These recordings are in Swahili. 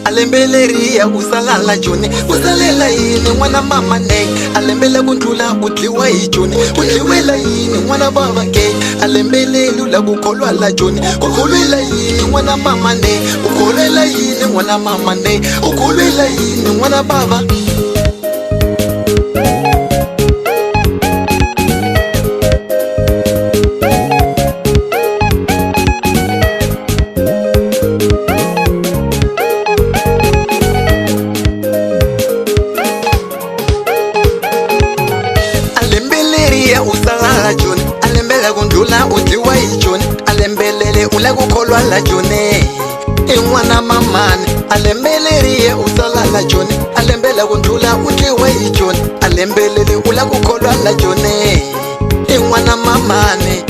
alembeleria usalala joni usalela yini mwana mama ne alembele kundlula udliwa yijoni udliwela yini mwana baba ke alembelelu la kukholwa la joni ukholwela yini mwana mama ne ukholwela yini mwana mama ne ukholwela yini mwana baba usalala joni alembele kundlula udliwa yijoni alembelele ula kukholwa la joni mwana mamane alembelerie usalala joni alembele kundlula udliwa yijoni alembelele ula kukholwa la joni mwana mamane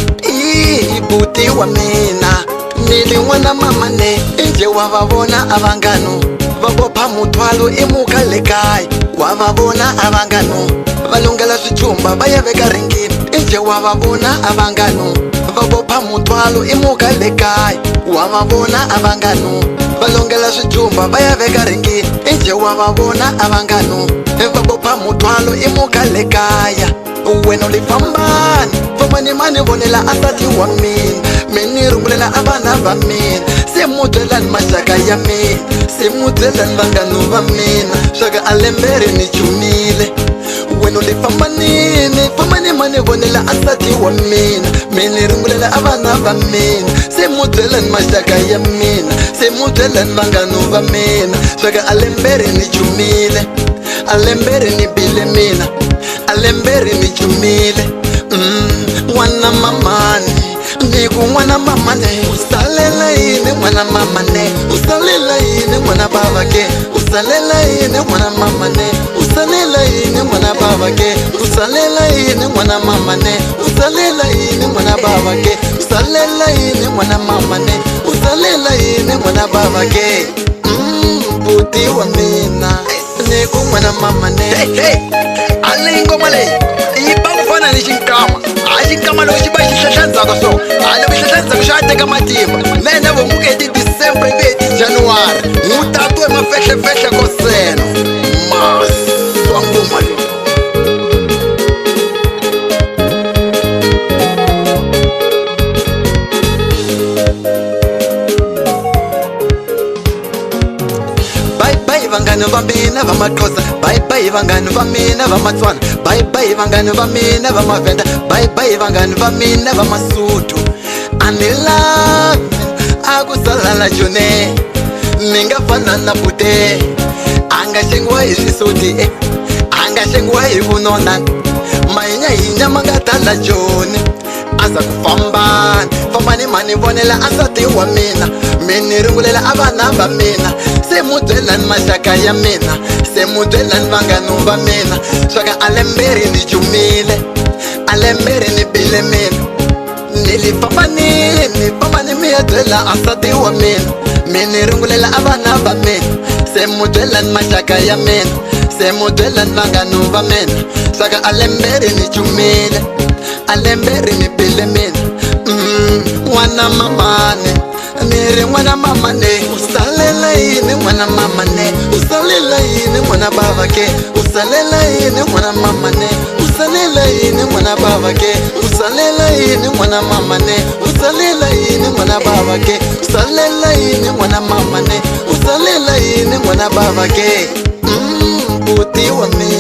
ibuti wa mina nili mwana mamane nje wavavona abangano vabopha muthwalo imuka lekaya wavavona abangano valongela swicumba vayaveka ringini inje wavavona abangano vabopha muthwalo imuka lekaya wavavona abangano valongela swicumba vayaveka ringini inje wavavona abangano vabopha muthwalo imuka lekaya wena ulifambani famani mani vonela asati wa mina mini rungulela abana va mina simudzelani maxaka ya mina simudzelani vangano va mina swaka alembere ni chumile wena ulifambanini famani mani vonela asati wa mina mini rungulela abana va mina simudzelani maxaka ya mina simudzelani vangano va mina swaka alembere ni chumile alembere ni bile mina alembere ni chumile mwana mamane niku mwana mamane usalela yini mwana mamane usalela yini mwana baba ke usalela yini mwana mamane usalela yini mwana baba ke usalela yini mwana mamane usalela yini mwana baba ke usalela yini mwana mamane usalela yini mwana baba ke buti wa mina niku mwana mamane alingoma leyi ibafana nixinkama xinkama loko xi va xi hlahlandzaka so loko xi hlahlandzaka xa teka matimba mene vomuketi December ivi heti January mutatu emafehlefehle koseno maswa ngoma leyi vangano va mina va maxhosa bye vangano va mina va matswana bye vangano va mina va mavenda bye vangano va mina va masuthu anilavi akusalala jone ni nga fana na bute anga xengiwa hi swisoti anga xengiwa hi vunona mahinya hinya ma nga tala jone aza ku fambani fambani mani vonela asati wa mina mini rungulela abana va mina semudzelani maxaka ya mina semudzelani vangano va mina swaka alemberi ni chumile alemberi ni bile mina nilifambanile ni fambani miyedzela asati wa mina mini rungulela abana va mina semudzelani maxaka ya mina semudzelani vangano va mina swaka alemberi ni chumile alemberi ni bile mina mwana mamane niri mwana mamane usalela yini mwana mamane usalela yini mwana baba ke usalela yini mwana mamane usalela yini mwana baba ke usalela yini mwana mamane usalela yini mwana baba ke usalela yini mwana mamane usalela yini mwana baba ke buti wa mina